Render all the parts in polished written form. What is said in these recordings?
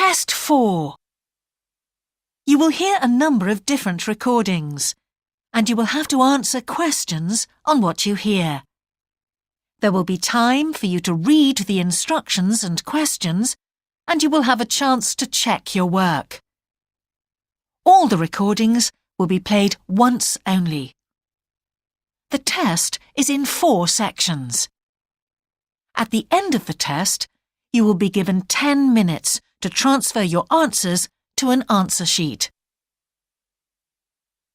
Test 4. You will hear a number of different recordings, and you will have to answer questions on what you hear. There will be time for you to read the instructions and questions, and you will have a chance to check your work. All the recordings will be played once only. The test is in 4 sections. At the end of the test, you will be given 10 minutes to transfer your answers to an answer sheet.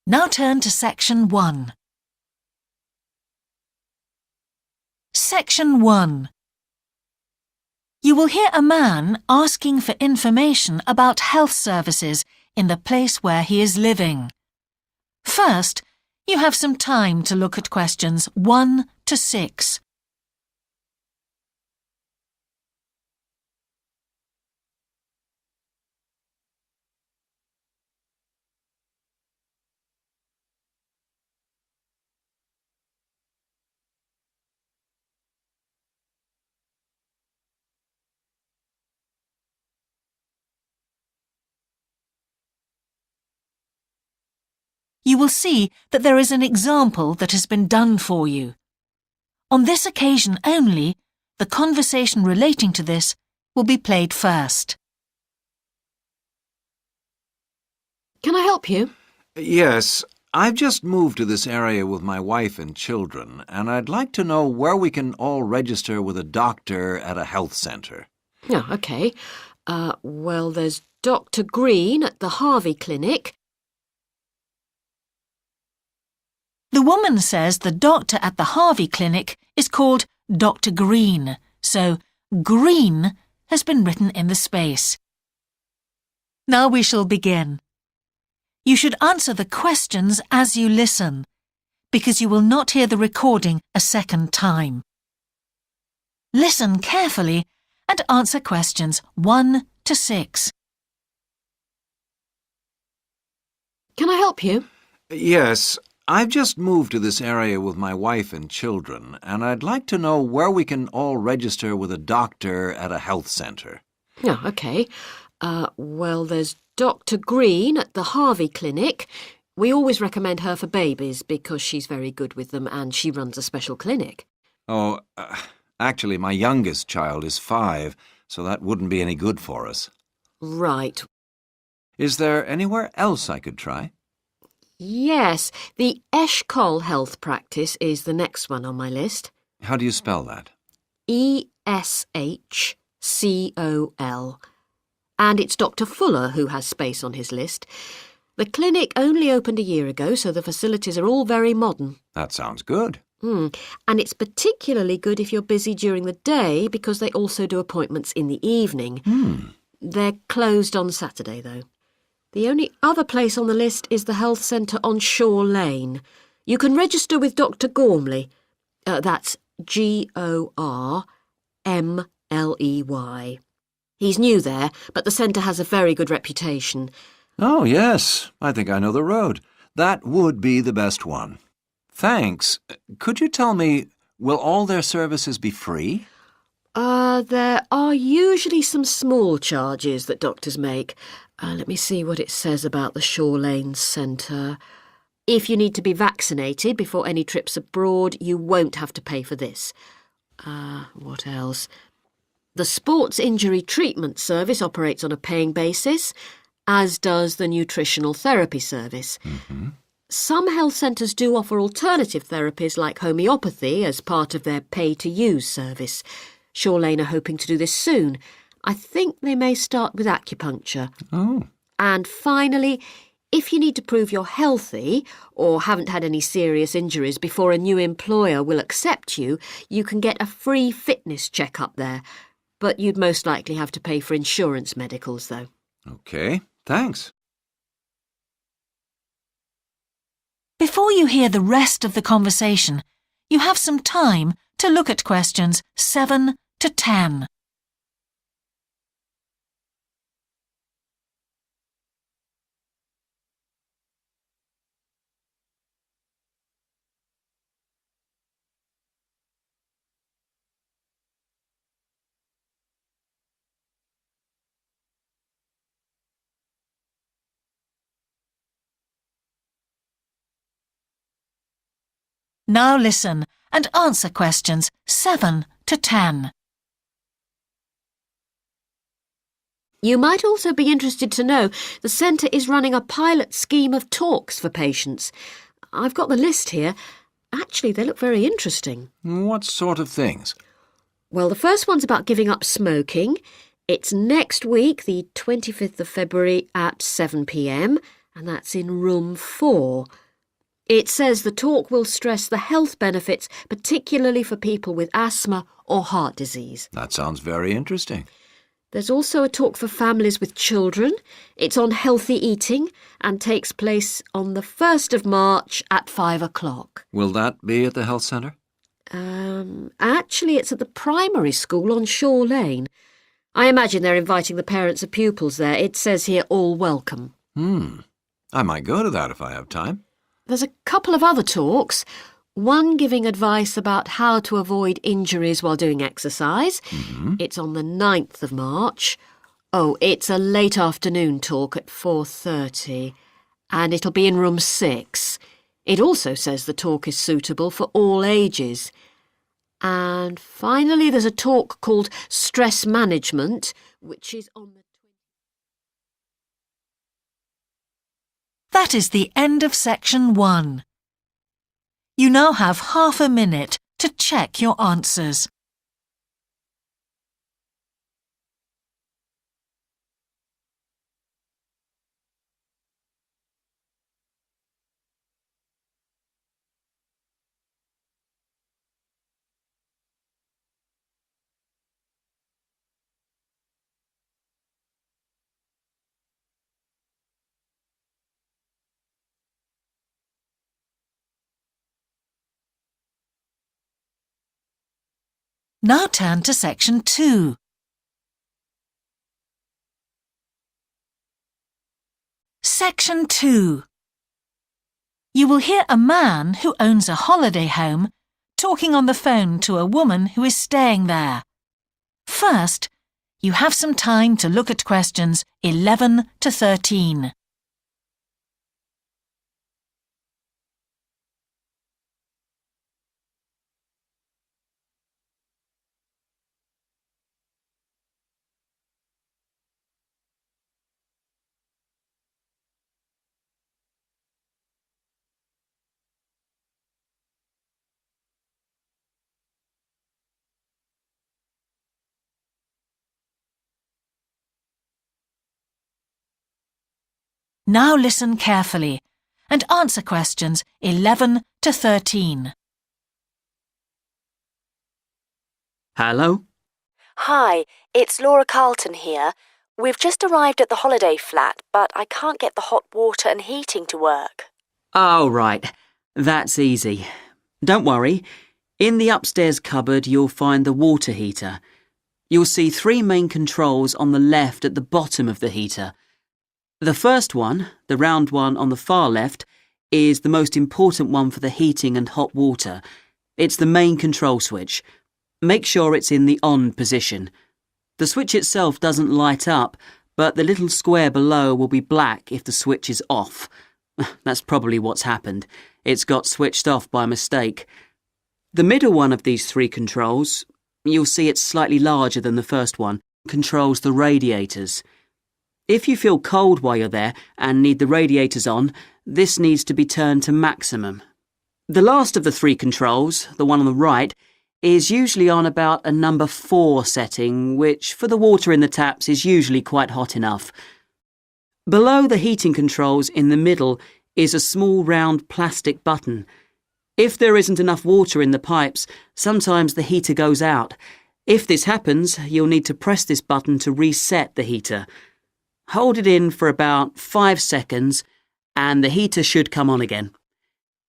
Now turn to Section 1. Section 1. You will hear a man asking for information about health services in the place where he is living. First, you have some time to look at questions 1 to 6. You will see that there is an example that has been done for you. On this occasion only, the conversation relating to this will be played first. Can I help you? Yes, I've just moved to this area with my wife and children, and I'd like to know where we can all register with a doctor at a health centre. Oh, OK. Well, there's Dr. Green at the Harvey Clinic. The woman says the doctor at the Harvey Clinic is called Dr. Green, so Green has been written in the space. Now we shall begin. You should answer the questions as you listen, because you will not hear the recording a second time. Listen carefully and answer questions 1 to 6. Can I help you? Yes, I've just moved to this area with my wife and children, and I'd like to know where we can all register with a doctor at a health centre. Oh, OK. Well, there's Dr. Green at the Harvey Clinic. We always recommend her for babies because she's very good with them and she runs a special clinic. Oh, actually, my youngest child is 5, so that wouldn't be any good for us. Right. Is there anywhere else I could try? Yes, the Eshcol Health Practice is the next one on my list. How do you spell that? Eshcol. And it's Dr. Fuller who has space on his list. The clinic only opened a year ago, so the facilities are all very modern. That sounds good. And it's particularly good if you're busy during the day because they also do appointments in the evening. They're closed on Saturday, though. The only other place on the list is the health centre on Shore Lane. You can register with Dr. Gormley. That's Gormley. He's new there, but the centre has a very good reputation. Oh, yes. I think I know the road. That would be the best one. Thanks. Could you tell me, will all their services be free? There are usually some small charges that doctors make. Let me see what it says about the Shore Lane Centre. If you need to be vaccinated before any trips abroad, you won't have to pay for this. What else? The Sports Injury Treatment Service operates on a paying basis, as does the Nutritional Therapy Service. Some health centres do offer alternative therapies like homeopathy as part of their pay-to-use service. Shore Lane are hoping to do this soon. I think they may start with acupuncture. Oh. And finally, if you need to prove you're healthy or haven't had any serious injuries before a new employer will accept you, you can get a free fitness check-up there. But you'd most likely have to pay for insurance medicals, though. OK, thanks. Before you hear the rest of the conversation, you have some time to look at questions 7 to 10. Now listen and answer questions 7 to 10. You might also be interested to know the centre is running a pilot scheme of talks for patients. I've got the list here. Actually, they look very interesting. What sort of things? Well, the first one's about giving up smoking. It's next week, the 25th of February at 7 p.m, and that's in room 4. It says the talk will stress the health benefits, particularly for people with asthma or heart disease. That sounds very interesting. There's also a talk for families with children. It's on healthy eating and takes place on the 1st of March at 5 o'clock. Will that be at the health centre? Actually, it's at the primary school on Shore Lane. I imagine they're inviting the parents of pupils there. It says here, all welcome. I might go to that if I have time. There's a couple of other talks. One giving advice about how to avoid injuries while doing exercise. It's on the 9th of March. Oh, it's a late afternoon talk at 4:30, and it'll be in room 6. It also says the talk is suitable for all ages. And finally, there's a talk called Stress Management, which is on the... That is the end of section 1. You now have half a minute to check your answers. Now turn to section 2. Section 2. You will hear a man who owns a holiday home talking on the phone to a woman who is staying there. First, you have some time to look at questions 11 to 13. Now listen carefully and answer questions 11 to 13. Hello? Hi, it's Laura Carlton here. We've just arrived at the holiday flat, but I can't get the hot water and heating to work. Oh, right. That's easy. Don't worry. In the upstairs cupboard, you'll find the water heater. You'll see 3 main controls on the left at the bottom of the heater. The first one, the round one on the far left, is the most important one for the heating and hot water. It's the main control switch. Make sure it's in the on position. The switch itself doesn't light up, but the little square below will be black if the switch is off. That's probably what's happened. It's got switched off by mistake. The middle one of these 3 controls, you'll see it's slightly larger than the first one, controls the radiators. If you feel cold while you're there and need the radiators on, this needs to be turned to maximum. The last of the 3 controls, the one on the right, is usually on about a number 4 setting, which for the water in the taps is usually quite hot enough. Below the heating controls in the middle is a small round plastic button. If there isn't enough water in the pipes, sometimes the heater goes out. If this happens, you'll need to press this button to reset the heater. Hold it in for about 5 seconds and the heater should come on again.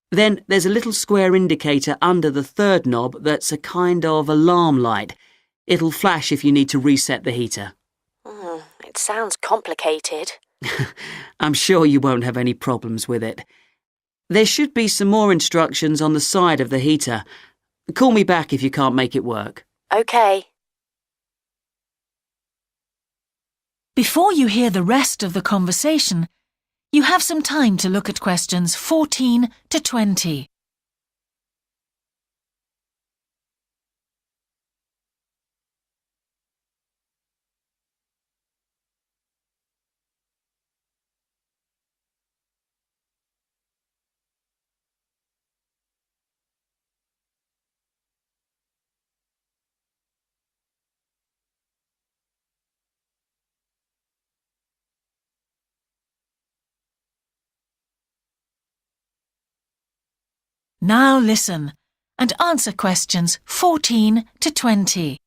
Then there's a little square indicator under the 3rd knob that's a kind of alarm light. It'll flash if you need to reset the heater. It sounds complicated. I'm sure you won't have any problems with it. There should be some more instructions on the side of the heater. Call me back if you can't make it work. OK. Before you hear the rest of the conversation, you have some time to look at questions 14 to 20. Now listen and answer questions 14 to 20.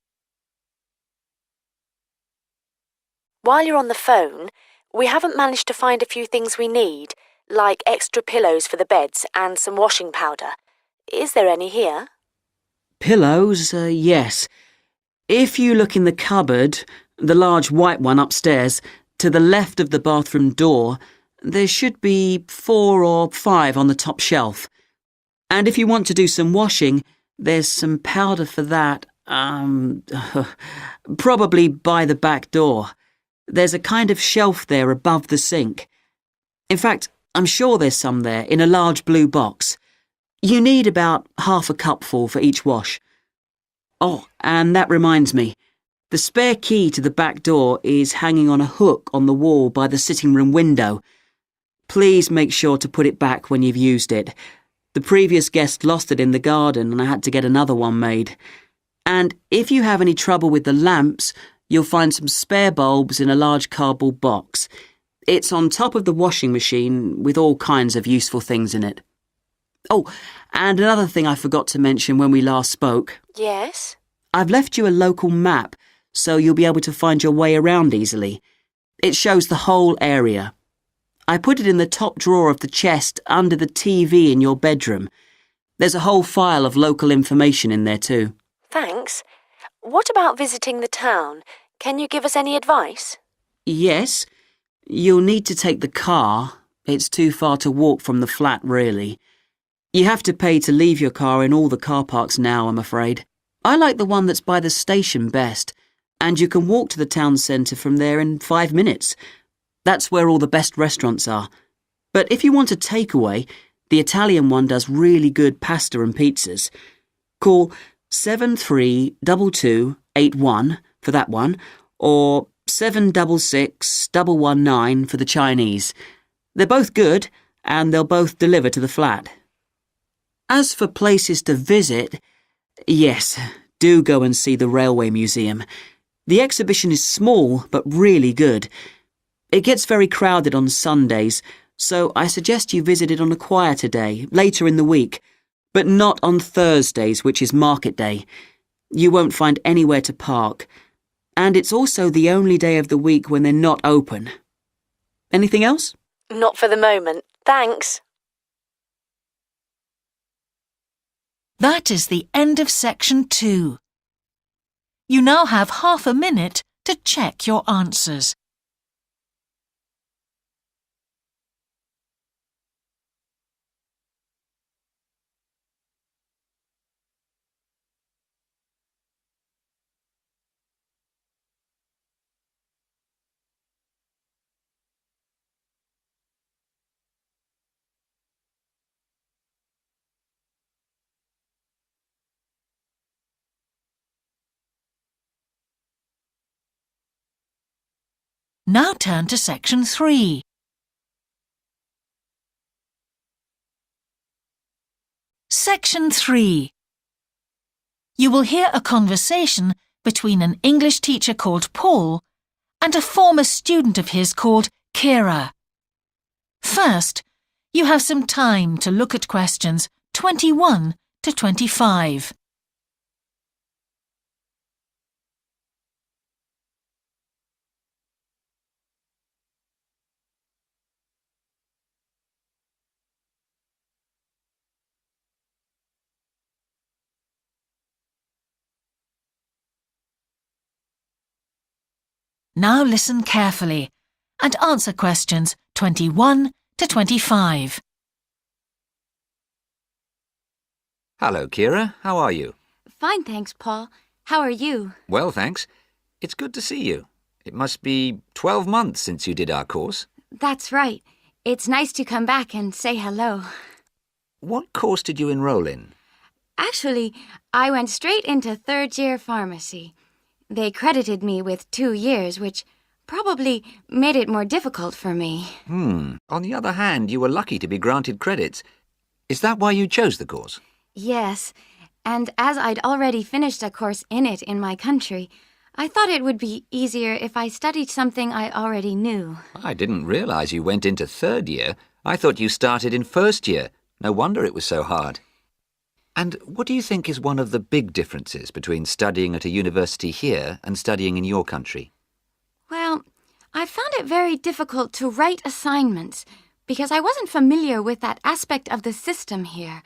While you're on the phone, we haven't managed to find a few things we need, like extra pillows for the beds and some washing powder. Is there any here? Pillows, yes. If you look in the cupboard, the large white one upstairs, to the left of the bathroom door, there should be 4 or 5 on the top shelf. And if you want to do some washing, there's some powder for that, probably by the back door. There's a kind of shelf there above the sink. In fact, I'm sure there's some there in a large blue box. You need about half a cupful for each wash. Oh, and that reminds me. The spare key to the back door is hanging on a hook on the wall by the sitting room window. Please make sure to put it back when you've used it. The previous guest lost it in the garden and I had to get another one made. And if you have any trouble with the lamps, you'll find some spare bulbs in a large cardboard box. It's on top of the washing machine with all kinds of useful things in it. Oh, and another thing I forgot to mention when we last spoke. Yes? I've left you a local map so you'll be able to find your way around easily. It shows the whole area. I put it in the top drawer of the chest under the TV in your bedroom. There's a whole file of local information in there too. Thanks. What about visiting the town? Can you give us any advice? Yes, you'll need to take the car. It's too far to walk from the flat, really. You have to pay to leave your car in all the car parks now, I'm afraid. I like the one that's by the station best, and you can walk to the town centre from there in 5 minutes. That's where all the best restaurants are. But if you want a takeaway, the Italian one does really good pasta and pizzas. Call 732281 for that one, or 766119 for the Chinese. They're both good, and they'll both deliver to the flat. As for places to visit, yes, do go and see the Railway Museum. The exhibition is small, but really good. It gets very crowded on Sundays, so I suggest you visit it on a quieter day, later in the week, but not on Thursdays, which is market day. You won't find anywhere to park, and it's also the only day of the week when they're not open. Anything else? Not for the moment. Thanks. That is the end of section 2. You now have half a minute to check your answers. Now turn to section 3. Section 3. You will hear a conversation between an English teacher called Paul and a former student of his called Kira. First, you have some time to look at questions 21 to 25. Now listen carefully and answer questions 21 to 25. Hello, Kira. How are you? Fine, thanks, Paul. How are you? Well, thanks. It's good to see you. It must be 12 months since you did our course. That's right. It's nice to come back and say hello. What course did you enroll in? Actually, I went straight into third-year pharmacy. They credited me with 2 years, which probably made it more difficult for me. On the other hand, you were lucky to be granted credits. Is that why you chose the course? Yes, and as I'd already finished a course in it in my country, I thought it would be easier if I studied something I already knew. I didn't realize you went into third year. I thought you started in first year. No wonder it was so hard. And what do you think is one of the big differences between studying at a university here and studying in your country? Well, I found it very difficult to write assignments because I wasn't familiar with that aspect of the system here.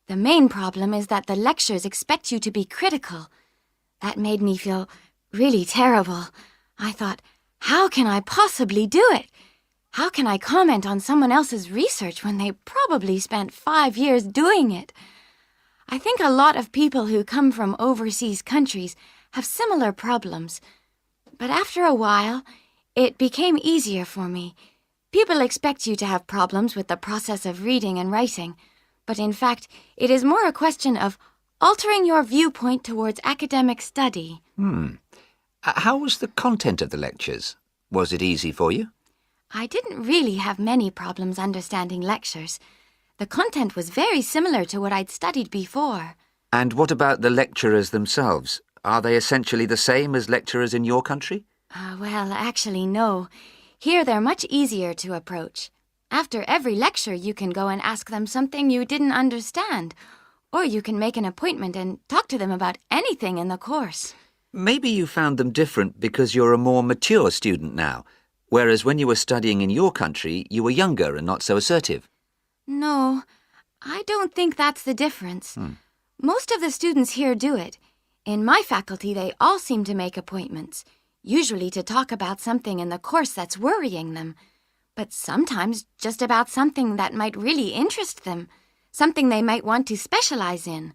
The main problem is that the lectures expect you to be critical. That made me feel really terrible. I thought, how can I possibly do it? How can I comment on someone else's research when they probably spent 5 years doing it? I think a lot of people who come from overseas countries have similar problems. But after a while, it became easier for me. People expect you to have problems with the process of reading and writing, but in fact, it is more a question of altering your viewpoint towards academic study. How was the content of the lectures? Was it easy for you? I didn't really have many problems understanding lectures. The content was very similar to what I'd studied before. And what about the lecturers themselves? Are they essentially the same as lecturers in your country? Well, actually, no. Here they're much easier to approach. After every lecture, you can go and ask them something you didn't understand, or you can make an appointment and talk to them about anything in the course. Maybe you found them different because you're a more mature student now, whereas when you were studying in your country, you were younger and not so assertive. No, I don't think that's the difference. Most of the students here do it. In my faculty, they all seem to make appointments, usually to talk about something in the course that's worrying them, but sometimes just about something that might really interest them, something they might want to specialize in.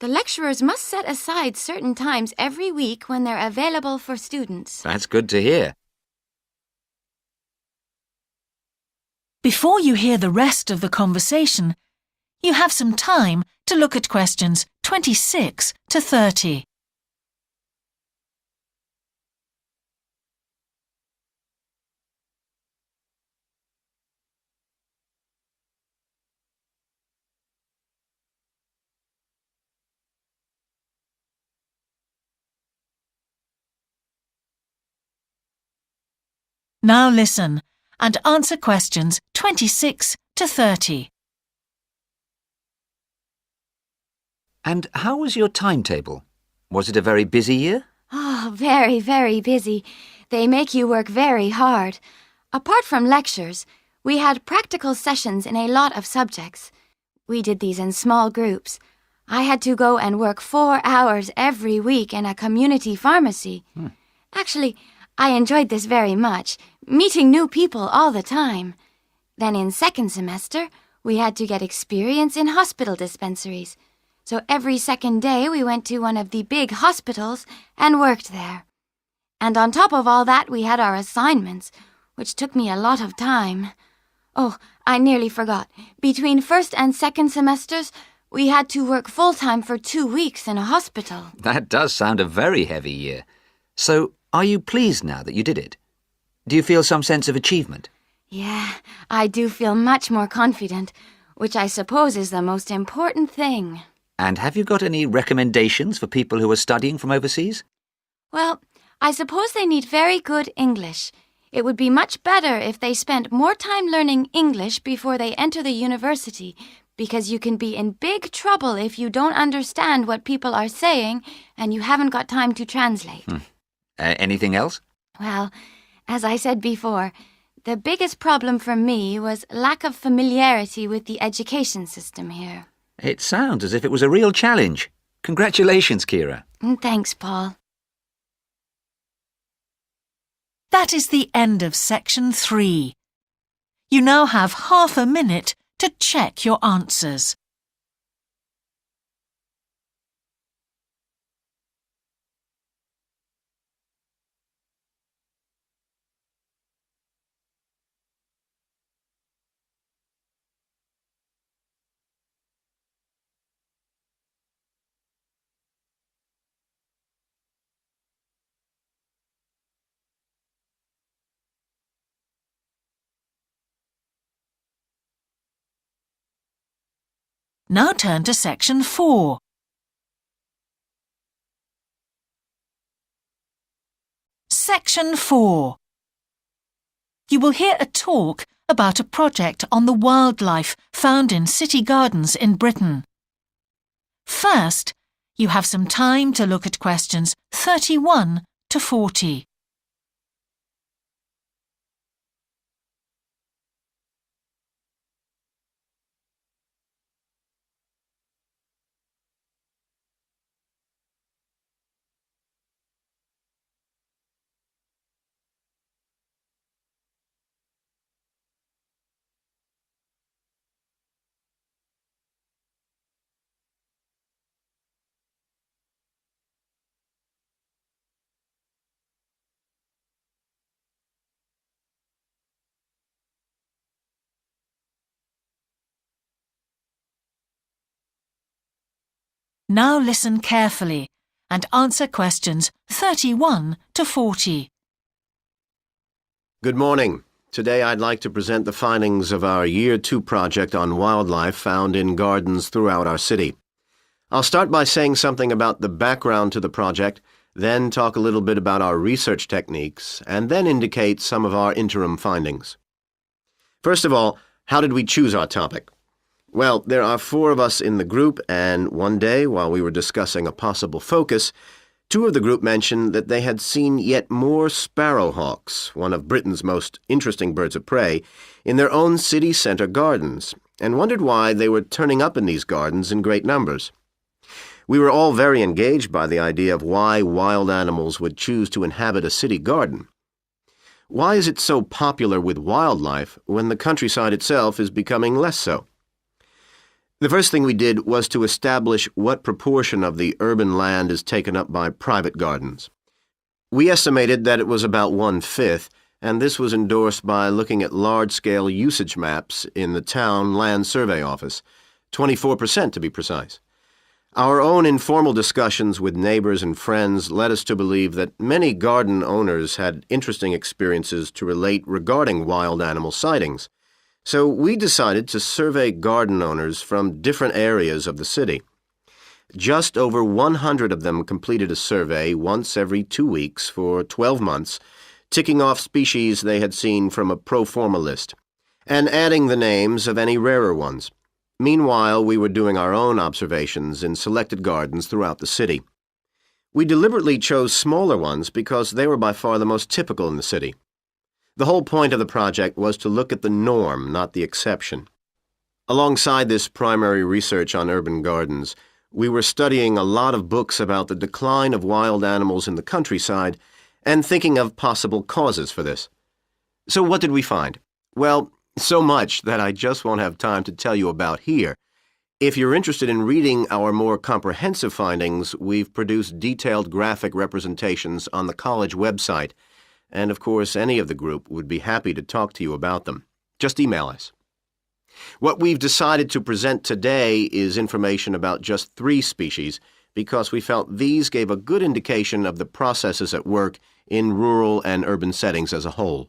The lecturers must set aside certain times every week when they're available for students. That's good to hear. Before you hear the rest of the conversation, you have some time to look at questions 26 to 30. Now listen and answer questions 26 to 30. And how was your timetable? Was it a very busy year? Oh, very, very busy. They make you work very hard. Apart from lectures, we had practical sessions in a lot of subjects. We did these in small groups. I had to go and work 4 hours every week in a community pharmacy. Actually, I enjoyed this very much, meeting new people all the time. Then in second semester, we had to get experience in hospital dispensaries. So every second day we went to one of the big hospitals and worked there. And on top of all that, we had our assignments, which took me a lot of time. Oh, I nearly forgot. Between first and second semesters, we had to work full-time for 2 weeks in a hospital. That does sound a very heavy year. So, are you pleased now that you did it? Do you feel some sense of achievement? Yeah, I do feel much more confident, which I suppose is the most important thing. And have you got any recommendations for people who are studying from overseas? Well, I suppose they need very good English. It would be much better if they spent more time learning English before they enter the university, because you can be in big trouble if you don't understand what people are saying and you haven't got time to translate. Anything else? Well, as I said before, the biggest problem for me was lack of familiarity with the education system here. It sounds as if it was a real challenge. Congratulations, Kira. Thanks, Paul. That is the end of section 3. You now have half a minute to check your answers. Now turn to section 4. Section 4. You will hear a talk about a project on the wildlife found in city gardens in Britain. First, you have some time to look at questions 31 to 40. Now listen carefully and answer questions 31 to 40. Good morning. Today I'd like to present the findings of our Year 2 project on wildlife found in gardens throughout our city. I'll start by saying something about the background to the project, then talk a little bit about our research techniques, and then indicate some of our interim findings. First of all, how did we choose our topic? Well, there are 4 of us in the group, and one day, while we were discussing a possible focus, 2 of the group mentioned that they had seen yet more sparrowhawks, one of Britain's most interesting birds of prey, in their own city centre gardens, and wondered why they were turning up in these gardens in great numbers. We were all very engaged by the idea of why wild animals would choose to inhabit a city garden. Why is it so popular with wildlife when the countryside itself is becoming less so? The first thing we did was to establish what proportion of the urban land is taken up by private gardens. We estimated that it was about 1/5, and this was endorsed by looking at large-scale usage maps in the town land survey office, 24% to be precise. Our own informal discussions with neighbors and friends led us to believe that many garden owners had interesting experiences to relate regarding wild animal sightings. So we decided to survey garden owners from different areas of the city. Just over 100 of them completed a survey once every 2 weeks for 12 months, ticking off species they had seen from a pro forma list, and adding the names of any rarer ones. Meanwhile, we were doing our own observations in selected gardens throughout the city. We deliberately chose smaller ones because they were by far the most typical in the city. The whole point of the project was to look at the norm, not the exception. Alongside this primary research on urban gardens, we were studying a lot of books about the decline of wild animals in the countryside and thinking of possible causes for this. So what did we find? Well, so much that I just won't have time to tell you about here. If you're interested in reading our more comprehensive findings, we've produced detailed graphic representations on the college website. And, of course, any of the group would be happy to talk to you about them. Just email us. What we've decided to present today is information about just 3 species because we felt these gave a good indication of the processes at work in rural and urban settings as a whole.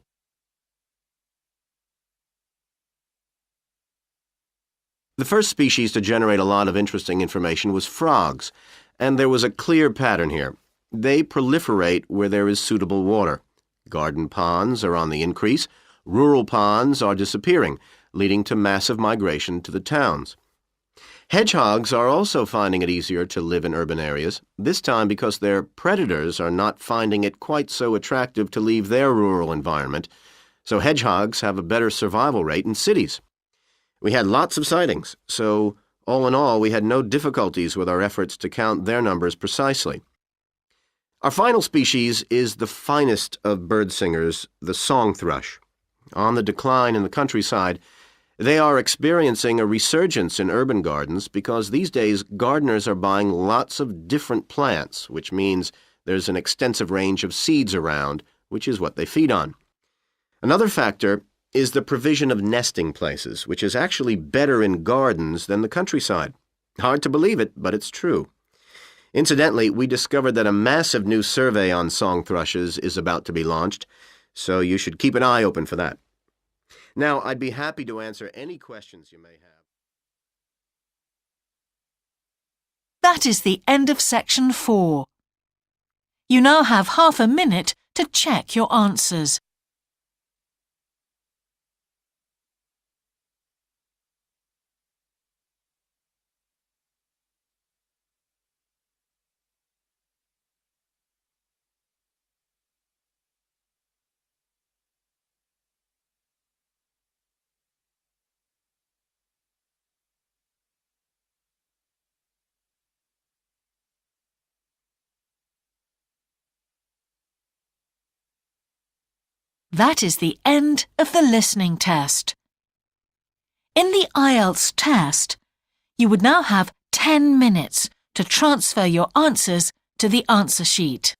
The first species to generate a lot of interesting information was frogs, and there was a clear pattern here. They proliferate where there is suitable water. Garden ponds are on the increase, rural ponds are disappearing, leading to massive migration to the towns. Hedgehogs are also finding it easier to live in urban areas, this time because their predators are not finding it quite so attractive to leave their rural environment, so hedgehogs have a better survival rate in cities. We had lots of sightings, so all in all we had no difficulties with our efforts to count their numbers precisely. Our final species is the finest of bird singers, the song thrush. On the decline in the countryside, they are experiencing a resurgence in urban gardens because these days gardeners are buying lots of different plants, which means there's an extensive range of seeds around, which is what they feed on. Another factor is the provision of nesting places, which is actually better in gardens than the countryside. Hard to believe it, but it's true. Incidentally, we discovered that a massive new survey on song thrushes is about to be launched, so you should keep an eye open for that. Now, I'd be happy to answer any questions you may have. That is the end of section 4. You now have half a minute to check your answers. That is the end of the listening test. In the IELTS test, you would now have 10 minutes to transfer your answers to the answer sheet.